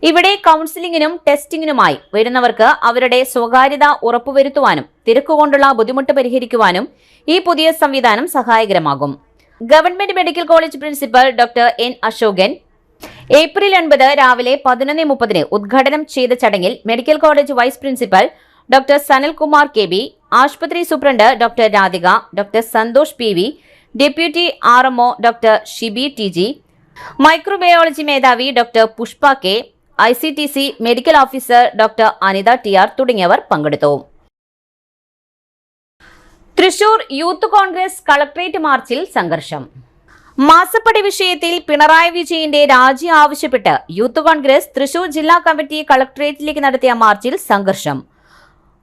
ഇവിടെ കൗൺസിലിംഗിനും ടെസ്റ്റിംഗിനുമായി വരുന്നവർക്ക് അവരുടെ സ്വകാര്യത ഉറപ്പുവരുത്തുവാനും തിരക്കുകൊണ്ടുള്ള ബുദ്ധിമുട്ട് പരിഹരിക്കുവാനും ഈ പുതിയ സംവിധാനം സഹായകരമാകും. Government medical college principal doctor N. Ashokan April 9 രാവിലെ 11:30 ഉദ്ഘാടനം ചെയ്ത ചടങ്ങിൽ medical college vice principal doctor Sanalkumar KB, ആശുപത്രി superintendent doctor Radhika, doctor Santhosh PV, deputy RMO doctor Shibi TG, microbiology മേധാവി doctor Pushpa K, ICTC medical officer doctor Anitha TR തുടങ്ങിയവർ പങ്കെടുത്തു. തൃശൂർ യൂത്ത് കോൺഗ്രസ് കളക്ടറേറ്റ് മാർച്ചിൽ സംഘർഷം. മാസപ്പടി വിഷയത്തിൽ പിണറായി വിജയന്റെ രാജി ആവശ്യപ്പെട്ട് യൂത്ത് കോൺഗ്രസ് തൃശൂർ ജില്ലാ കമ്മിറ്റി കളക്ടറേറ്റിലേക്ക് നടത്തിയ മാർച്ചിൽ സംഘർഷം.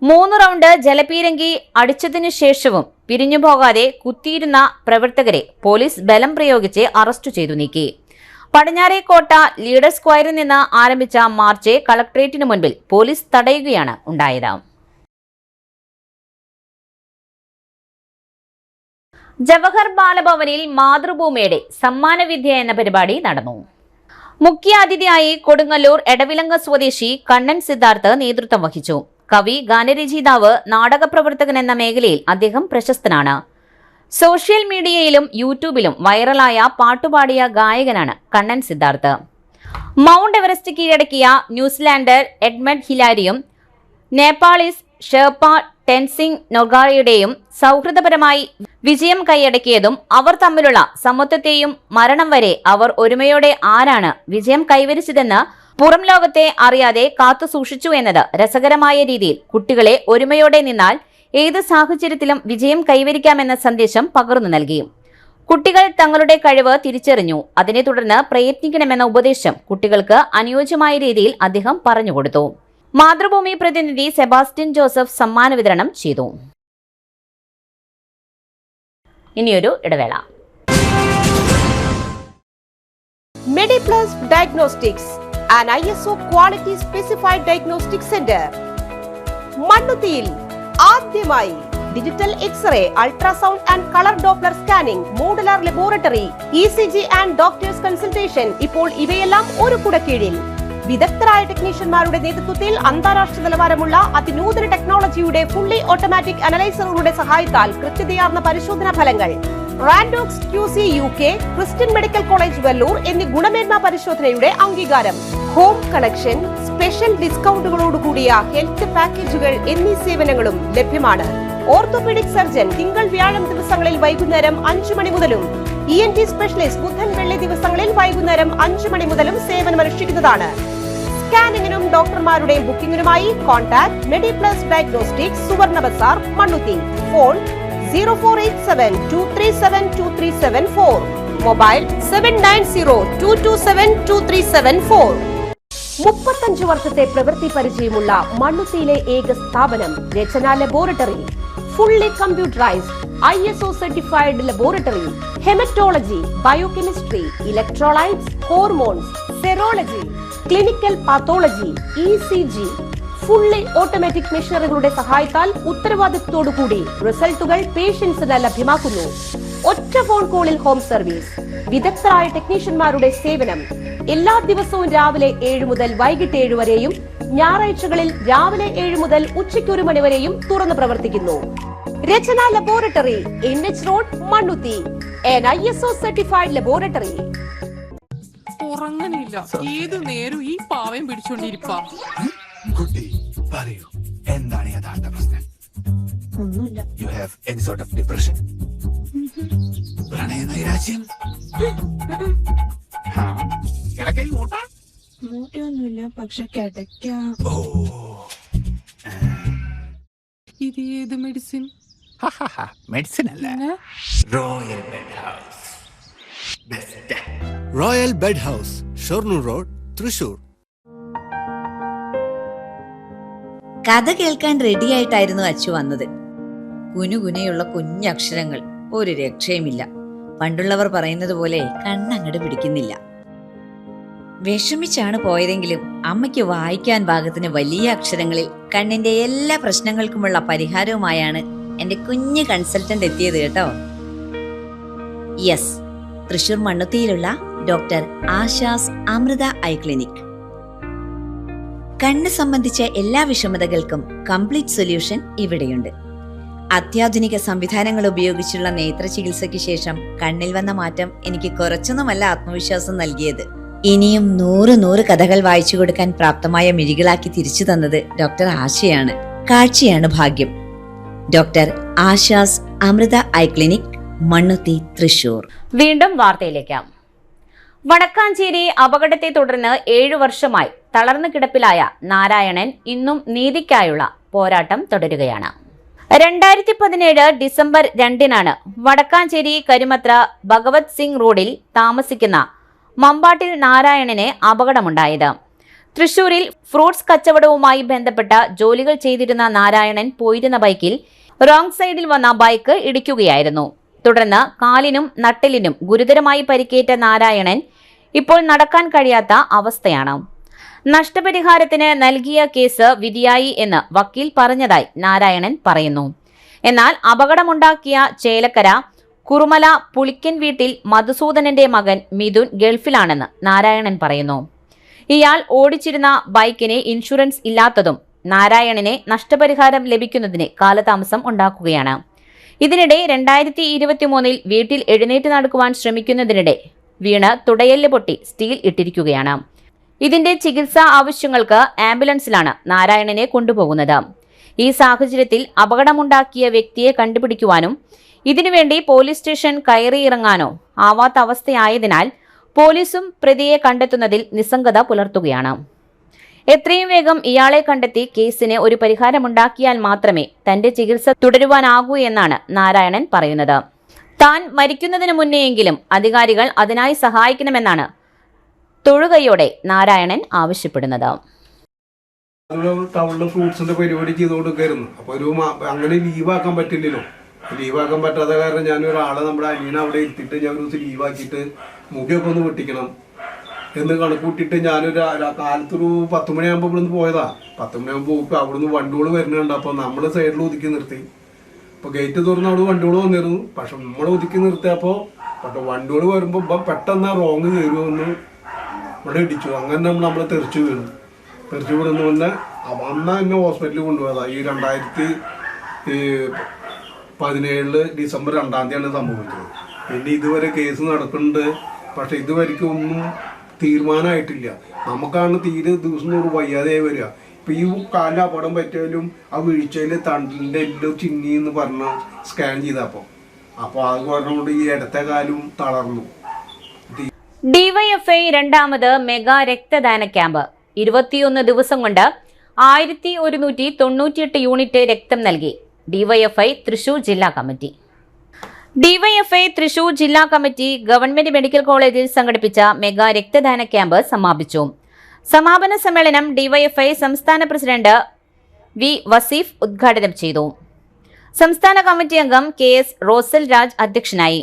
3 റൗണ്ട് ജലപീരങ്കി അടിച്ചതിനു ശേഷവും പിരിഞ്ഞുപോകാതെ കുത്തിയിരുന്ന പ്രവർത്തകരെ പോലീസ് ബലം പ്രയോഗിച്ച് അറസ്റ്റ് ചെയ്തു നീക്കി. പടിഞ്ഞാറേക്കോട്ട ലീഡർ സ്ക്വയറിൽ നിന്ന് ആരംഭിച്ച മാർച്ച് കളക്ടറേറ്റിന് മുൻപിൽ പോലീസ് തടയുകയാണ് ഉണ്ടായത്. ജവഹർ ബാലഭവനിൽ മാതൃഭൂമിയുടെ സമ്മാനവിദ്യ എന്ന പരിപാടി നടന്നു. മുഖ്യാതിഥിയായി കൊടുങ്ങല്ലൂർ എടവിലങ്ങ സ്വദേശി കണ്ണൻ സിദ്ധാർത്ഥ് നേതൃത്വം വഹിച്ചു. കവി, ഗാനരചയിതാവ്, നാടകപ്രവർത്തകൻ എന്ന മേഖലയിൽ അദ്ദേഹം പ്രശസ്തനാണ്. സോഷ്യൽ മീഡിയയിലും യൂട്യൂബിലും വൈറലായ പാട്ടുപാടിയ ഗായകനാണ് കണ്ണൻ സിദ്ധാർത്ഥ്. മൗണ്ട് എവറസ്റ്റ് കീഴടക്കിയ ന്യൂസിലാൻഡർ എഡ്മണ്ട് ഹിലാരിയും നേപ്പാളീസ് ഷെർപ്പ ടെൻസിംഗ് നൊഗാറയുടെയും സൗഹൃദപരമായി വിജയം കൈയടക്കിയതും അവർ തമ്മിലുള്ള സമത്വത്തെയും മരണം വരെ അവർ ഒരുമയോടെ ആരാണ് വിജയം കൈവരിച്ചതെന്ന് പുറം ലോകത്തെ അറിയാതെ കാത്തു സൂക്ഷിച്ചു എന്നത് രസകരമായ രീതിയിൽ കുട്ടികളെ ഒരുമയോടെ നിന്നാൽ ഏത് സാഹചര്യത്തിലും വിജയം കൈവരിക്കാമെന്ന സന്ദേശം പകർന്നു നൽകി. കുട്ടികൾ തങ്ങളുടെ കഴിവ് തിരിച്ചറിഞ്ഞു. അതിനെ തുടർന്ന് പ്രയത്നിക്കണമെന്ന ഉപദേശം കുട്ടികൾക്ക് അനുയോജ്യമായ രീതിയിൽ അദ്ദേഹം പറഞ്ഞുകൊടുത്തു. മാതൃഭൂമി പ്രതിനിധി സെബാസ്റ്റ്യൻ ജോസഫ് സമ്മാന വിതരണം ചെയ്തു. ഇനിയൊരു ഇടവേള.
Mediplus diagnostics, an ISO quality specified diagnostic center. മണ്ണുത്തിയിൽ ആദ്യമായി digital x-ray, ultrasound and colour doppler scanning, modular laboratory, ECG and doctors consultation. ഇപ്പോൾ ഇവയെല്ലാം ഒരു കുടക്കീഴിൽ. വിദഗ്ധരായ ടെക്നീഷ്യന്മാരുടെ നേതൃത്വത്തിൽ അന്താരാഷ്ട്ര നിലവാരമുള്ള അതിനൂതന ടെക്നോളജിയുടെ ഫുള്ളി ഓട്ടോമാറ്റിക് അനലൈസറുകളുടെ സഹായത്താൽ കൃത്യതയാർന്ന പരിശോധനാ ഫലങ്ങൾ. റാൻഡോക്സ് QC UK, Christian medical college Vellore എന്നീ ഗുണമേന്മ പരിശോധനയുടെ അംഗീകാരം. ഹോം കണക്ഷൻ, സ്പെഷ്യൽ ഡിസ്കൗണ്ടുകളോടുകൂടിയ ഹെൽത്ത് പാക്കേജുകൾ എന്നീ സേവനങ്ങളും ലഭ്യമാണ്. ഓർത്തോപീഡിക് സർജൻ തിങ്കൾ വ്യാഴം ദിവസങ്ങളിൽ വൈകുന്നേരം 5 മണി മുതലും ENT സ്പെഷ്യലിസ്റ്റ് ബുധൻ വെള്ളി ദിവസങ്ങളിൽ വൈകുന്നേരം 5 മണി മുതലും സേവനമനുഷ്ഠിക്കുന്നതാണ്. സ്കാനിങ്ങിനും ഡോക്ടർമാരുടെ ബുക്കിംഗിനുമായി കോൺടാക്ട് മെഡിപ്ലസ് ഡയഗ്നോസ്റ്റിക്സ്, സുവർണ ബസാർ, മണ്ണുത്തി. Phone 0487237237 mobile 7902272374. 35 വർഷത്തെ പ്രവൃത്തി പരിചയമുള്ള മണ്ണുത്തിയിലെ ഏക സ്ഥാപനം Rachana laboratory. Fully computerised ISO certified laboratory. Haematology, biochemistry, electrolytes, hormones, serology, clinical pathology, ECG, fully automatic മെഷീനറികളുടെ സഹായത്താൽ ഉത്തരവാദിത്വത്തോടുകൂടി റിസൾട്ടുകൾ പേഷ്യൻസിന് ലഭ്യമാക്കുന്നു. ഒറ്റ ഫോൺ കോളിൽ ഹോം സർവീസ്. വിദഗ്ധരായ ടെക്നീഷ്യന്മാരുടെ സേവനം. എല്ലാ ദിവസവും രാവിലെ 7 മുതൽ വൈകിട്ട് 7 വരെയും ഞായറാഴ്ചകളിൽ രാവിലെ 7 മുതൽ ഉച്ചയ്ക്ക് 1 മണി വരെയും തുറന്നു പ്രവർത്തിക്കുന്നു. Rachana laboratory, NH road, Mannuthy. an ISO certified laboratory.
ഉറങ്ങണില്ല, ഏതു നേരം ഈ പാവം പിടിച്ചോണ്ടിരിപ്പാ.
കുട്ടി പറയൂ, എന്താണ് യഥാർത്ഥ പ്രശ്നം?
ഒന്നുമില്ല.
You have any sort of depression, പ്രണയ നൈരാശ്യം?
മൂട്ടയൊന്നുമില്ല, പക്ഷെ കിടക്കാം.
ഓ,
ഇത് ഏത് മെഡിസിൻ?
മെഡിസിൻ അല്ല, royal bed house. Best.
Royal bed house, Shoranur road, Thrissur.
കഥ കേൾക്കാൻ റെഡിയായിട്ടായിരുന്നു അച്ചു വന്നത്. കുനുകുനയുള്ള കുഞ്ഞക്ഷരങ്ങൾ, ഒരു രക്ഷയുമില്ല. പണ്ടുള്ളവർ പറയുന്നത് പോലെ കണ്ണങ്ങട് പിടിക്കുന്നില്ല. വിഷമിച്ചാണ് പോയതെങ്കിലും അമ്മയ്ക്ക് വായിക്കാൻ പാകത്തിന് വലിയ അക്ഷരങ്ങളിൽ കണ്ണിന്റെ എല്ലാ പ്രശ്നങ്ങൾക്കുമുള്ള പരിഹാരവുമായാണ് എന്റെ കുഞ്ഞ് കൺസൾട്ടന്റ് എത്തിയത് കേട്ടോ. യെസ്, തൃശൂർ മണ്ണുത്തിയിലുള്ള doctor Asha's Amrita eye clinic. കണ്ണ് സംബന്ധിച്ച എല്ലാ വിഷമതകൾക്കും കംപ്ലീറ്റ് സൊല്യൂഷൻ ഇവിടെയുണ്ട്. അത്യാധുനിക സംവിധാനങ്ങൾ ഉപയോഗിച്ചുള്ള നേത്ര ചികിത്സയ്ക്ക് ശേഷം കണ്ണിൽ വന്ന മാറ്റം എനിക്ക് കുറച്ചൊന്നുമല്ല ആത്മവിശ്വാസം നൽകിയത്. ഇനിയും 100 കഥകൾ വായിച്ചു കൊടുക്കാൻ പ്രാപ്തമായ മിഴികളാക്കി തിരിച്ചു തന്നത് ഡോക്ടർ ആശയാണ്. കാഴ്ചയാണ് ഭാഗ്യം. Doctor Asha's Amrita eye clinic, Mannuthy, Thrissur.
വീണ്ടും വാർത്തയിലേക്ക്. വടക്കാഞ്ചേരി അപകടത്തെ തുടർന്ന് 7 വർഷമായി തളർന്നു കിടപ്പിലായ നാരായണൻ ഇന്നും നീതിക്കായുള്ള പോരാട്ടം തുടരുകയാണ്. 2017 ഡിസംബർ 2-നാണ് വടക്കാഞ്ചേരി കരുമത്ര ഭഗവത് സിംഗ് റോഡിൽ താമസിക്കുന്ന മമ്പാട്ടിൽ നാരായണന് അപകടമുണ്ടായത്. തൃശൂരിൽ ഫ്രൂട്ട്സ് കച്ചവടവുമായി ബന്ധപ്പെട്ട ജോലികൾ ചെയ്തിരുന്ന നാരായണൻ പോയിരുന്ന ബൈക്കിൽ റോങ് സൈഡിൽ വന്ന ബൈക്ക് ഇടിക്കുകയായിരുന്നു. തുടർന്ന് കാലിനും നട്ടെല്ലിനും ഗുരുതരമായി പരിക്കേറ്റ നാരായണൻ ഇപ്പോൾ നടക്കാൻ കഴിയാത്ത അവസ്ഥയാണ്. നഷ്ടപരിഹാരത്തിന് നൽകിയ കേസ് വിധിയായി എന്ന് വക്കീൽ പറഞ്ഞതായി നാരായണൻ പറയുന്നു. എന്നാൽ അപകടമുണ്ടാക്കിയ ചേലക്കര കുറുമല പുളിക്കൻ വീട്ടിൽ മധുസൂദനന്റെ മകൻ മിഥുൻ ഗൾഫിലാണെന്ന് നാരായണൻ പറയുന്നു. ഇയാൾ ഓടിച്ചിരുന്ന ബൈക്കിന് ഇൻഷുറൻസ് ഇല്ലാത്തതും നാരായണനെ നഷ്ടപരിഹാരം ലഭിക്കുന്നതിന് കാലതാമസം ഉണ്ടാക്കുകയാണ്. ഇതിനിടെ 2023 വീട്ടിൽ എഴുന്നേറ്റ് നടക്കുവാൻ ശ്രമിക്കുന്നതിനിടെ വീണ് തുടയെല്ല് പൊട്ടി സ്റ്റീൽ ഇട്ടിരിക്കുകയാണ്. ഇതിന്റെ ചികിത്സാ ആവശ്യങ്ങൾക്ക് ആംബുലൻസിലാണ് നാരായണനെ കൊണ്ടുപോകുന്നത്. ഈ സാഹചര്യത്തിൽ അപകടമുണ്ടാക്കിയ വ്യക്തിയെ കണ്ടുപിടിക്കുവാനും ഇതിനുവേണ്ടി പോലീസ് സ്റ്റേഷൻ കയറിയിറങ്ങാനോ ആവാത്ത അവസ്ഥയായതിനാൽ പോലീസും പ്രതിയെ കണ്ടെത്തുന്നതിൽ നിസ്സംഗത പുലർത്തുകയാണ്. എത്രയും വേഗം ഇയാളെ കണ്ടെത്തി കേസിന് ഒരു പരിഹാരമുണ്ടാക്കിയാൽ മാത്രമേ തന്റെ ചികിത്സ തുടരുവാനാകൂ എന്നാണ് നാരായണൻ പറയുന്നത്. താൻ മരിക്കുന്നതിന് മുന്നേയെങ്കിലും അധികാരികൾ അതിനായി സഹായിക്കണമെന്നാണ് തൊഴുകയോടെ നാരായണൻ ആവശ്യപ്പെടുന്നത്.
ടൗണിൽ ഫ്രൂട്ട്സിന്റെ പരിപാടി ചെയ്തുകൊണ്ടിരിക്കുന്നു. അപ്പൊ അങ്ങനെ ലീവാക്കാൻ പറ്റില്ലല്ലോ. ലീവാക്കാൻ പറ്റാത്ത കാരണം ഞാൻ ഒരാളെ നമ്മുടെ അനിയനെ അവിടെ ഇരുത്തിയിട്ട് ഞാൻ ഒരു ദിവസം ലീവാക്കിയിട്ട് മുഖയൊക്കെ ഒന്ന് വെട്ടിക്കണം എന്ന് കണക്കൂട്ടിയിട്ട് ഞാനൊരു കാലത്തൊരു 10 മണിയാകുമ്പോൾ ഇവിടുന്ന് പോയതാ. 10 മണിയാകുമ്പോൾ പോയി അവിടുന്ന് വണ്ടികൾ വരുന്നുണ്ട്. അപ്പോൾ നമ്മൾ സൈഡിൽ ഒതുക്കി നിർത്തി. അപ്പോൾ ഗേറ്റ് തുറന്ന് അവിടെ വണ്ടികൾ വന്നിരുന്നു. പക്ഷെ നമ്മൾ ഒതുക്കി നിർത്തിയപ്പോൾ പക്ഷെ വണ്ടികൾ വരുമ്പോൾ പെട്ടെന്ന് റോങ് കയറുമെന്ന് ഇവിടെ ഇടിച്ചു. അങ്ങനെ നമ്മൾ തെറിച്ചു വീണു. തെറിച്ചു വീടുന്ന പിന്നെ അന്ന് എന്നെ ഹോസ്പിറ്റലിൽ കൊണ്ടുപോയതാ. ഈ 2017 ഡിസംബർ 2-ാണ് സംഭവിച്ചത്. പിന്നെ ഇതുവരെ കേസ് നടക്കുന്നുണ്ട്. പക്ഷെ ഇതുവരെയ്ക്കും ഒന്നും തീരുമാനമായിട്ടില്ല. നമുക്കാണ് തീരെ ദിവസം തോറും വയ്യാതെയായി വരിക. ഇപ്പം ഈ കാലിൽ അപകടം പറ്റിയാലും ആ വീഴ്ചയിൽ തണ്ടിൻ്റെ എല്ലാം ചിന്നി എന്ന് പറഞ്ഞ് സ്കാൻ ചെയ്തപ്പോൾ അത് പറഞ്ഞുകൊണ്ട് ഈ ഇടത്തെ കാലും തളർന്നു.
ഡിവൈഎഫ്ഐ 2ാമത് മെഗാ രക്തദാന ക്യാമ്പ് 21 ദിവസം കൊണ്ട് 1198 യൂണിറ്റ് രക്തം നൽകി ഡിവൈഎഫ്ഐ തൃശൂർ ജില്ലാ കമ്മിറ്റി. ഡിവൈഎഫ്ഐ തൃശൂർ ജില്ലാ കമ്മിറ്റി ഗവൺമെന്റ് മെഡിക്കൽ കോളേജിൽ സംഘടിപ്പിച്ച മെഗാ രക്തദാന ക്യാമ്പ് സമാപിച്ചു. സമാപന സമ്മേളനം ഡിവൈഎഫ്ഐ സംസ്ഥാന പ്രസിഡന്റ് വി വസീഫ് ഉദ്ഘാടനം ചെയ്തു. സംസ്ഥാന കമ്മിറ്റി അംഗം KS റോസൽ രാജ് അധ്യക്ഷനായി.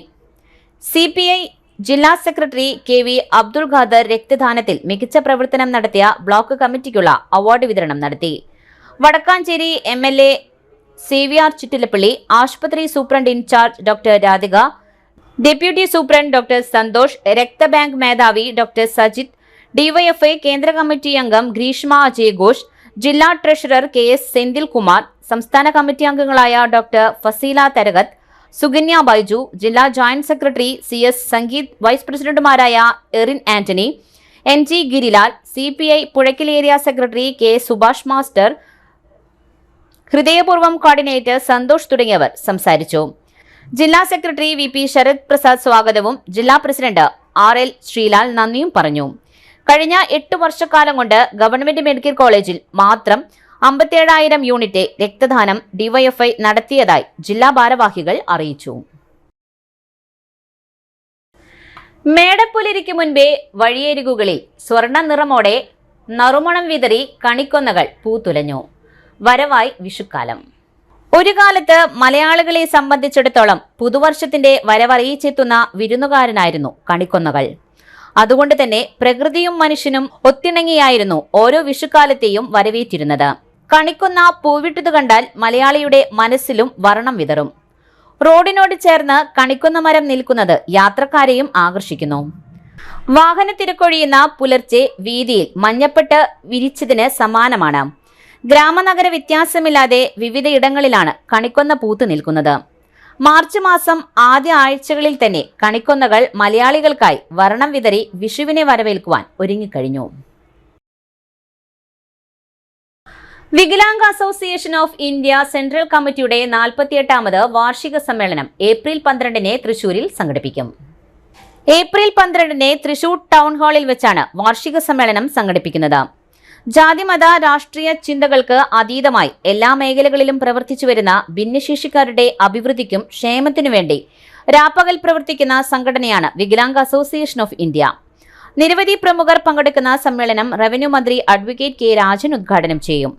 CPI ജില്ലാ സെക്രട്ടറി KV അബ്ദുൾ ഖാദർ രക്തദാനത്തിൽ മികച്ച പ്രവർത്തനം നടത്തിയ ബ്ലോക്ക് കമ്മിറ്റിക്കുള്ള അവാർഡ് വിതരണം നടത്തി. വടക്കാഞ്ചേരി MLA CVR ചിറ്റിലപ്പള്ളി, ആശുപത്രി superintendent in charge doctor Radhika, deputy superintendent doctor Santhosh, രക്തബാങ്ക് മേധാവി ഡോക്ടർ സജിത്, ഡിവൈഎഫ്ഐ കേന്ദ്ര കമ്മിറ്റി അംഗം ഗ്രീഷ്മ അജയ് ഘോഷ്, ജില്ലാ ട്രഷറർ KS സെന്തിൽ കുമാർ, സംസ്ഥാന കമ്മിറ്റി അംഗങ്ങളായ ഡോക്ടർ ഫസീല തരകത്ത്, സുകന്യ ബൈജു, ജില്ലാ joint secretary CS Sangeeth, vice പ്രസിഡന്റുമാരായ Erin Antony, NG Girilal, CPI Puzhakkal area secretary K Subhash master, ഹൃദയപൂർവ്വം കോർഡിനേറ്റർ സന്തോഷ് തുടങ്ങിയവർ സംസാരിച്ചു. ജില്ലാ സെക്രട്ടറി VP ശരത് പ്രസാദ് സ്വാഗതവും ജില്ലാ പ്രസിഡന്റ് RL ശ്രീലാൽ നന്ദിയും പറഞ്ഞു. കഴിഞ്ഞ 8 വർഷക്കാലം കൊണ്ട് ഗവൺമെന്റ് മെഡിക്കൽ കോളേജിൽ മാത്രം 57,000 യൂണിറ്റ് രക്തദാനം ഡിവൈഎഫ്ഐ നടത്തിയതായി ജില്ലാ ഭാരവാഹികൾ അറിയിച്ചു. മേടപ്പുലരിക്ക് മുൻപേ വഴിയരികുകളിൽ സ്വർണ്ണ നിറമോടെ നറുമണം വിതറി കണിക്കൊന്നകൾ പൂത്തുലഞ്ഞു. വരവായി വിഷുക്കാലം. ഒരു കാലത്ത് മലയാളികളെ സംബന്ധിച്ചിടത്തോളം പുതുവർഷത്തിന്റെ വരവറിയിച്ചെത്തുന്ന വിരുന്നുകാരനായിരുന്നു കണിക്കൊന്നകൾ. അതുകൊണ്ട് തന്നെ പ്രകൃതിയും മനുഷ്യനും ഒത്തിണങ്ങിയായിരുന്നു ഓരോ വിഷുക്കാലത്തെയും വരവേറ്റിരുന്നത്. കണിക്കൊന്ന പൂവിട്ടത് കണ്ടാൽ മലയാളിയുടെ മനസ്സിലും വർണ്ണം വിതറും. റോഡിനോട് ചേർന്ന് കണിക്കൊന്ന മരം നിൽക്കുന്നത് യാത്രക്കാരെയും ആകർഷിക്കുന്നു. വാഹനത്തിരക്കൊഴിയുന്ന പുലർച്ചെ വീതിയിൽ മഞ്ഞപ്പെട്ട് വിരിച്ചതിന് സമാനമാണ്. ഗ്രാമനഗര വ്യത്യാസമില്ലാതെ വിവിധയിടങ്ങളിലാണ് കണിക്കൊന്ന പൂത്തു നിൽക്കുന്നത്. മാർച്ച് മാസം ആദ്യ ആഴ്ചകളിൽ തന്നെ കണിക്കൊന്നകൾ മലയാളികൾക്കായി വർണ്ണം വിതറി വിഷുവിനെ വരവേൽക്കുവാൻ ഒരുങ്ങിക്കഴിഞ്ഞു. വികലാംഗ അസോസിയേഷൻ ഓഫ് ഇന്ത്യ സെൻട്രൽ കമ്മിറ്റിയുടെ 48ാമത് വാർഷിക സമ്മേളനം ഏപ്രിൽ 12-ന് തൃശൂരിൽ സംഘടിപ്പിക്കും. ഏപ്രിൽ 12 തൃശൂർ ടൗൺ ഹാളിൽ വെച്ചാണ് വാർഷിക സമ്മേളനം സംഘടിപ്പിക്കുന്നത്. ജാതിമത രാഷ്ട്രീയ ചിന്തകൾക്ക് അതീതമായി എല്ലാ മേഖലകളിലും പ്രവർത്തിച്ചു വരുന്ന ഭിന്നശേഷിക്കാരുടെ അഭിവൃദ്ധിക്കും ക്ഷേമത്തിനു വേണ്ടി രാപ്പകൽ പ്രവർത്തിക്കുന്ന സംഘടനയാണ് വികലാംഗ അസോസിയേഷൻ ഓഫ് ഇന്ത്യ. നിരവധി പ്രമുഖർ പങ്കെടുക്കുന്ന സമ്മേളനം റവന്യൂ മന്ത്രി അഡ്വക്കേറ്റ് കെ രാജൻ ഉദ്ഘാടനം ചെയ്യും.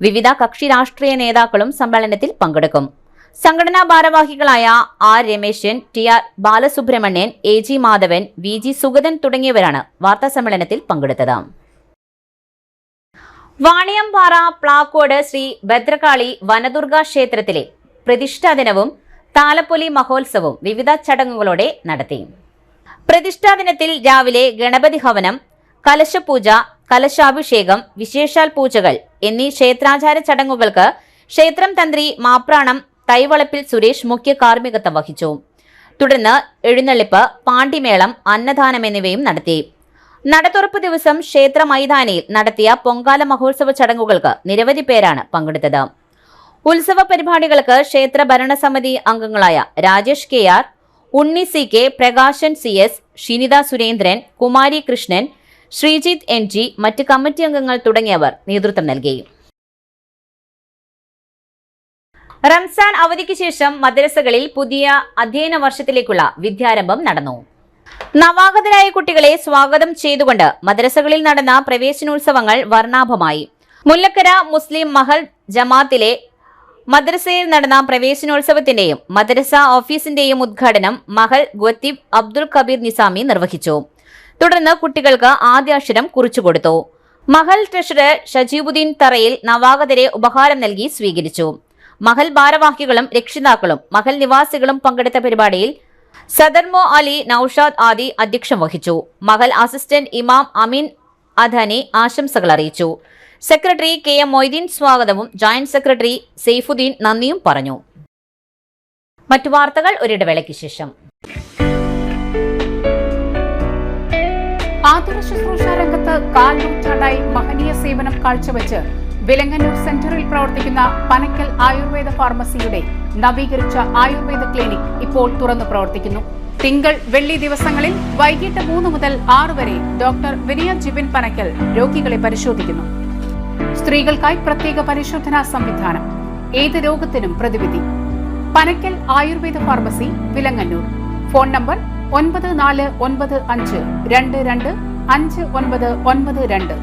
വിവിധ കക്ഷി രാഷ്ട്രീയ നേതാക്കളും സമ്മേളനത്തിൽ പങ്കെടുക്കും. സംഘടനാ ഭാരവാഹികളായ R Rameshan, T R Balasubramanian, A G Madhavan, V G Sugathan തുടങ്ങിയവരാണ് വാർത്താസമ്മേളനത്തിൽ പങ്കെടുത്തത്. വാണിയമ്പാറ പ്ലാക്കോട് ശ്രീ ഭദ്രകാളി വനദുർഗ ക്ഷേത്രത്തിലെ പ്രതിഷ്ഠാ ദിനവും താലപ്പൊലി മഹോത്സവവും വിവിധ ചടങ്ങുകളോടെ നടത്തി. പ്രതിഷ്ഠാ ദിനത്തിൽ രാവിലെ ഗണപതി ഹവനം, കലശപൂജ, കലശാഭിഷേകം, വിശേഷാൽ പൂജകൾ എന്നീ ക്ഷേത്രാചാര ചടങ്ങുകൾക്ക് ക്ഷേത്രം തന്ത്രി മാപ്രാണം തൈവളപ്പിൽ സുരേഷ് മുഖ്യ കാർമ്മികത്വം വഹിച്ചു. തുടർന്ന് എഴുന്നള്ളിപ്പ്, പാണ്ടിമേളം, അന്നദാനം എന്നിവയും നടത്തി. നടതുറപ്പ് ദിവസം ക്ഷേത്ര മൈതാനിയിൽ നടത്തിയ പൊങ്കാല മഹോത്സവ ചടങ്ങുകൾക്ക് നിരവധി പേരാണ് പങ്കെടുത്തത്. ഉത്സവ പരിപാടികൾക്ക് ക്ഷേത്ര ഭരണസമിതി അംഗങ്ങളായ Rajesh K R, Unni C K, Prakashan C S, Shinitha Surendran, Kumari Krishnan, Sreejith N G, മറ്റ് കമ്മിറ്റി അംഗങ്ങൾ തുടങ്ങിയവർ നേതൃത്വം നൽകി. റംസാൻ അവധിക്ക് ശേഷം മദ്രസകളിൽ പുതിയ അധ്യയന വർഷത്തിലേക്കുള്ള വിദ്യാരംഭം നടന്നു. നവാഗതരായ കുട്ടികളെ സ്വാഗതം ചെയ്തുകൊണ്ട് മദ്രസകളിൽ നടന്ന പ്രവേശനോത്സവങ്ങൾ വർണ്ണാഭമായി. മുല്ലക്കര മുസ്ലിം മഹൽ ജമാഅത്തിലെ മദ്രസയിൽ നടന്ന പ്രവേശനോത്സവത്തിന്റെയും മദ്രസ ഓഫീസിന്റെയും ഉദ്ഘാടനം മഹൽ ഖത്തീബ് അബ്ദുൽ കബീർ നിസാമി നിർവഹിച്ചു. തുടർന്ന് കുട്ടികൾക്ക് ആദ്യാക്ഷരം കുറിച്ചുകൊടുത്തു. മഹൽ ട്രഷറർ ഷജീബുദ്ദീൻ തറയിൽ നവാഗതരെ ഉപഹാരം നൽകി സ്വീകരിച്ചു. മഹൽ ഭാരവാഹികളും രക്ഷിതാക്കളും മഹൽ നിവാസികളും പങ്കെടുത്ത പരിപാടിയിൽ സദർമോ അലി നൌഷാദ് ആദി അധ്യക്ഷം വഹിച്ചു. മഹൽ അസിസ്റ്റന്റ് ഇമാം അമീൻ അധനി ആശംസകൾ അറിയിച്ചു. സെക്രട്ടറി കെ എം മൊയ്തീൻ സ്വാഗതവും ജോയിന്റ് സെക്രട്ടറി സെയ്ഫുദ്ദീൻ നന്ദിയും പറഞ്ഞു. മറ്റു വാർത്തകൾ ഒരിടവേളയ്ക്ക് ശേഷം.
ആതുര ശുശ്രൂഷ രംഗത്ത് 4 നൂറ്റാണ്ടായി മഹനീയ സേവനം കാഴ്ചവെച്ച് വിലങ്ങന്നൂർ സെന്ററിൽ പ്രവർത്തിക്കുന്ന പനക്കൽ ആയുർവേദ ഫാർമസിയുടെ നവീകരിച്ച ആയുർവേദ ക്ലിനിക് ഇപ്പോൾ തുറന്നു പ്രവർത്തിക്കുന്നു. തിങ്കൾ, വെള്ളി ദിവസങ്ങളിൽ വൈകിട്ട് 3 മുതൽ 6 വരെ ഡോക്ടർ വിനയ ജിബിൻ പനക്കൽ രോഗികളെ പരിശോധിക്കുന്നു. സ്ത്രീകൾക്കായി പ്രത്യേക പരിശോധനാ സംവിധാനം, ഏത് രോഗത്തിനും പ്രതിവിധി. Panakkal Ayurveda pharmacy, Vilangannur. Phone number 9495225992.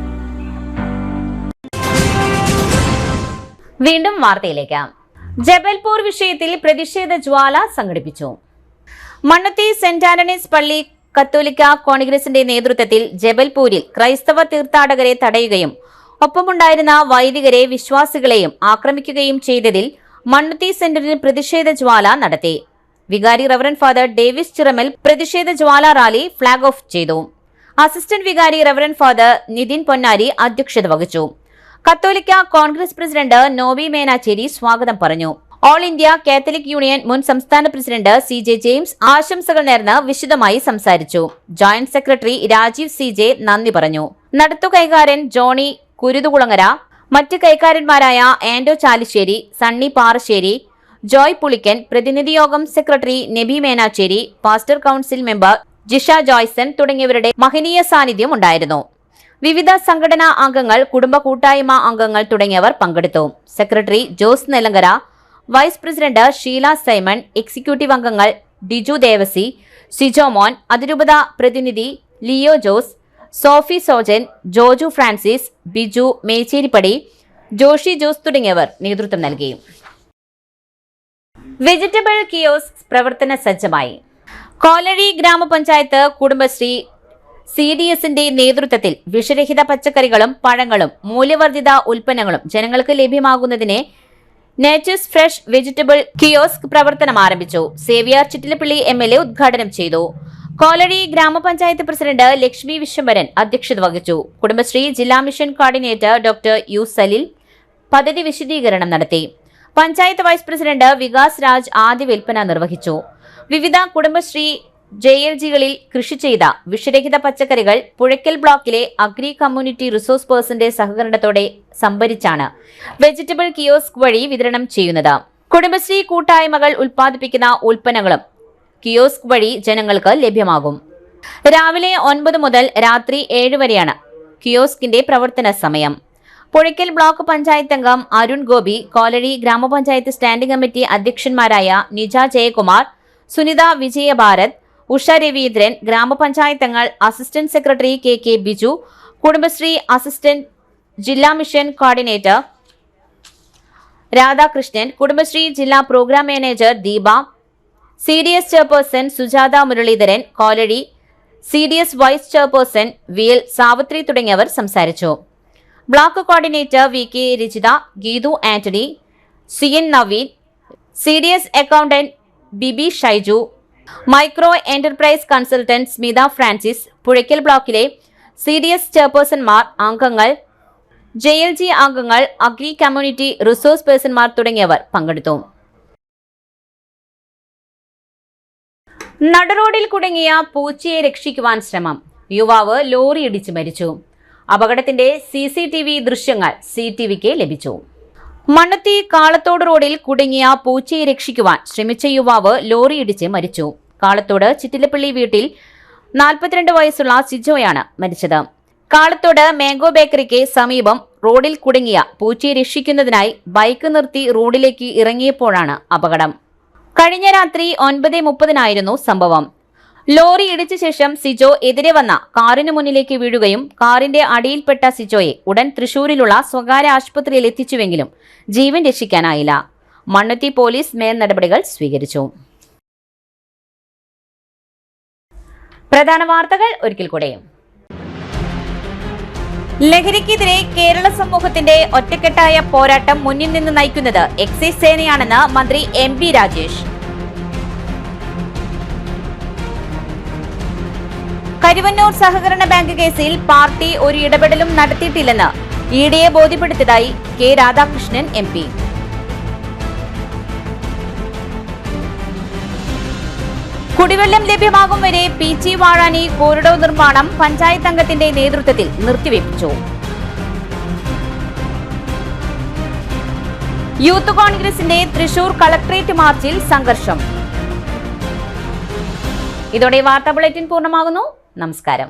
വീണ്ടും വാർത്തയിലേക്ക്. ജബൽപൂർ വിഷയത്തിൽ പ്രതിഷേധ ജ്വാല സംഘടിപ്പിച്ചു. മണ്ണുത്തി സെന്റ് ആന്റണീസ് പള്ളി കത്തോലിക്ക കോൺഗ്രസിന്റെ നേതൃത്വത്തിൽ ജബൽപൂരിൽ ക്രൈസ്തവ തീർത്ഥാടകരെ തടയുകയും ഒപ്പമുണ്ടായിരുന്ന വൈദികരെ വിശ്വാസികളെയും ആക്രമിക്കുകയും ചെയ്തതിൽ മണ്ണുത്തി സെന്ററിൽ പ്രതിഷേധ ജ്വാല നടത്തി. വികാരി റവറന്റ് ഫാദർ ഡേവിസ് ചിറമൽ പ്രതിഷേധ ജ്വാല റാലി ഫ്ളാഗ് ഓഫ് ചെയ്തു. അസിസ്റ്റന്റ് വികാരി റവറന്റ് ഫാദർ നിതിൻ പൊന്നാരി അധ്യക്ഷത വഹിച്ചു. കത്തോലിക്ക കോൺഗ്രസ് പ്രസിഡന്റ് നോബി മേനാച്ചേരി സ്വാഗതം പറഞ്ഞു. ഓൾ ഇന്ത്യ കാത്തലിക് യൂണിയൻ മുൻ സംസ്ഥാന പ്രസിഡന്റ് സി ജെ ജെയിംസ് ആശംസകൾ നേർന്ന് വിശദമായി സംസാരിച്ചു. Joint secretary Rajeev C J നന്ദി പറഞ്ഞു. നടത്തു കൈകാരൻ ജോണി കുരുതുകുളങ്ങര, മറ്റ് കൈക്കാരന്മാരായ ആൻഡോ ചാലിശ്ശേരി, സണ്ണി പാറശ്ശേരി, ജോയ് പുളിക്കൻ, പ്രതിനിധിയോഗം secretary Nabi Menachery, pastor council member Jisha Joyson തുടങ്ങിയവരുടെ മഹനീയ സാന്നിധ്യം ഉണ്ടായിരുന്നു. വിവിധ സംഘടനാ അംഗങ്ങൾ, കുടുംബ കൂട്ടായ്മ അംഗങ്ങൾ തുടങ്ങിയവർ പങ്കെടുത്തു. Secretary Jose Nelankara, vice president Sheela Simon, executive അംഗങ്ങൾ ഡിജു ദേവസി, സിജോമോൻ, അതിരൂപത പ്രതിനിധി ലിയോ ജോസ്, സോഫി സോജൻ, ജോജു ഫ്രാൻസിസ്, ബിജു മേച്ചേരിപ്പടി, ജോഷി ജോസ് തുടങ്ങിയവർ നേതൃത്വം നൽകി. വെജിറ്റബിൾ കിയോസ്ക് പ്രവർത്തന സജ്ജമായി. കോലഴി ഗ്രാമപഞ്ചായത്ത് കുടുംബശ്രീ CDSന്റെ നേതൃത്വത്തിൽ വിഷരഹിത പച്ചക്കറികളും പഴങ്ങളും മൂല്യവർദ്ധിത ഉൽപ്പന്നങ്ങളും ജനങ്ങൾക്ക് ലഭ്യമാകുന്നതിന് നേച്ചേഴ്സ് ഫ്രഷ് വെജിറ്റബിൾ കിയോസ്ക് പ്രവർത്തനം ആരംഭിച്ചു. സേവ്യർ ചിറ്റിലപ്പള്ളി MLA ഉദ്ഘാടനം ചെയ്തു. കോലഴി ഗ്രാമപഞ്ചായത്ത് പ്രസിഡന്റ് ലക്ഷ്മി വിശ്വംഭരൻ അധ്യക്ഷത വഹിച്ചു. കുടുംബശ്രീ ജില്ലാ mission coordinator doctor U Salil പദ്ധതി വിശദീകരണം നടത്തി. പഞ്ചായത്ത് വൈസ് പ്രസിഡന്റ് വികാസ് രാജ് ആദ്യ വിൽപ്പന നിർവഹിച്ചു. വിവിധ കുടുംബശ്രീ JLGകളിൽ കൃഷി ചെയ്ത വിഷരഹിത പച്ചക്കറികൾ പുഴയ്ക്കൽ ബ്ലോക്കിലെ അഗ്രി കമ്മ്യൂണിറ്റി റിസോഴ്സ് പേഴ്സന്റെ സഹകരണത്തോടെ സംഭരിച്ചാണ് വെജിറ്റബിൾ കിയോസ്ക് വഴി വിതരണം ചെയ്യുന്നത്. കുടുംബശ്രീ കൂട്ടായ്മകൾ ഉൽപ്പാദിപ്പിക്കുന്ന ഉൽപ്പന്നങ്ങളും കിയോസ്ക് വഴി ജനങ്ങൾക്ക് ലഭ്യമാകും. രാവിലെ 9 മുതൽ രാത്രി 7 വരെയാണ് കിയോസ്കിന്റെ പ്രവർത്തന സമയം. പുഴയ്ക്കൽ ബ്ലോക്ക് പഞ്ചായത്ത് അംഗം അരുൺ ഗോപി, കോലഴി ഗ്രാമപഞ്ചായത്ത് സ്റ്റാൻഡിംഗ് കമ്മിറ്റി അധ്യക്ഷന്മാരായ നിജ ജയകുമാർ, സുനിത വിജയഭാരത്, ഉഷ രവീന്ദ്രൻ, ഗ്രാമപഞ്ചായത്ത് അംഗങ്ങൾ, assistant secretary K Biju, Kudumbashree assistant ജില്ലാ മിഷൻ കോർഡിനേറ്റർ രാധാകൃഷ്ണൻ, കുടുംബശ്രീ ജില്ലാ programme manager Deepa, CDS chairperson Sujatha Muraleedharan, Kolazhi CDS vice chairperson VL Savithri തുടങ്ങിയവർ സംസാരിച്ചു. Block coordinator VK Rajitha, Geethu Antony, CN Naveen, CDS accountant Bibi Shaiju, micro enterprise consultant Smitha Francis, Puzhakkal ബ്ലോക്കിലെ CDS ചെയർപേഴ്സൺമാർ, അംഗങ്ങൾ, JLG അംഗങ്ങൾ, അഗ്രി കമ്മ്യൂണിറ്റി റിസോഴ്സ് പേഴ്സൺമാർ തുടങ്ങിയവർ പങ്കെടുത്തു. നടുറോഡിൽ കുടുങ്ങിയ പൂച്ചയെ രക്ഷിക്കുവാൻ ശ്രമം. യുവാവ് ലോറി ഇടിച്ച് മരിച്ചു. അപകടത്തിന്റെ CCTV ദൃശ്യങ്ങൾ CTVക്ക് ലഭിച്ചു. മണ്ണുത്തി കാളത്തോട് റോഡിൽ കുടുങ്ങിയ പൂച്ചയെ രക്ഷിക്കുവാൻ ശ്രമിച്ച യുവാവ് ലോറി ഇടിച്ച് മരിച്ചു. കാളത്തോട് ചിറ്റിലപ്പള്ളി വീട്ടിൽ 42 വയസ്സുള്ള സിജോയാണ് മരിച്ചത്. കാളത്തോട് മാംഗോ ബേക്കറിക്ക് സമീപം റോഡിൽ കുടുങ്ങിയ പൂച്ചയെ രക്ഷിക്കുന്നതിനായി ബൈക്ക് നിർത്തി റോഡിലേക്ക് ഇറങ്ങിയപ്പോഴാണ് അപകടം. കഴിഞ്ഞ രാത്രി 9:30 സംഭവം. ലോറി ഇടിച്ച ശേഷം സിജോ എതിരെ വന്ന കാറിന് മുന്നിലേക്ക് വീഴുകയും കാറിന്റെ അടിയിൽപ്പെട്ട സിജോയെ ഉടൻ തൃശൂരിലുള്ള സ്വകാര്യ ആശുപത്രിയിൽ എത്തിച്ചുവെങ്കിലും ജീവൻ രക്ഷിക്കാനായില്ല. മണ്ണുത്തി പോലീസ് മേൽ നടപടികൾ സ്വീകരിച്ചു. പ്രധാന വാർത്തകൾ ഒരിക്കൽ കൂടെ. ലഹരിക്കെതിരെ കേരള സമൂഹത്തിന്റെ ഒറ്റക്കെട്ടായ പോരാട്ടം മുന്നിൽ നിന്ന് നയിക്കുന്നത് എക്സൈസ് സേനയാണെന്ന് മന്ത്രി MB രാജേഷ്. കരുവന്നൂർ സഹകരണ ബാങ്ക് കേസിൽ പാർട്ടി ഒരു ഇടപെടലും നടത്തിയിട്ടില്ലെന്ന് EDയെ ബോധ്യപ്പെടുത്തിയതായി K രാധാകൃഷ്ണൻ MP. കുടിവെള്ളം ലഭ്യമാകും വരെ PG വാഴാനി കോറിഡോർ നിർമ്മാണം പഞ്ചായത്ത് അംഗത്തിന്റെ നേതൃത്വത്തിൽ നിർത്തിവെപ്പിച്ചു. യൂത്ത് കോൺഗ്രസിന്റെ തൃശൂർ കളക്ടറേറ്റ് മാർച്ചിൽ സംഘർഷം. ഇതോടെ വാർത്താ ബുള്ളറ്റിൻ പൂർണ്ണമാകുന്നു. നമസ്കാരം.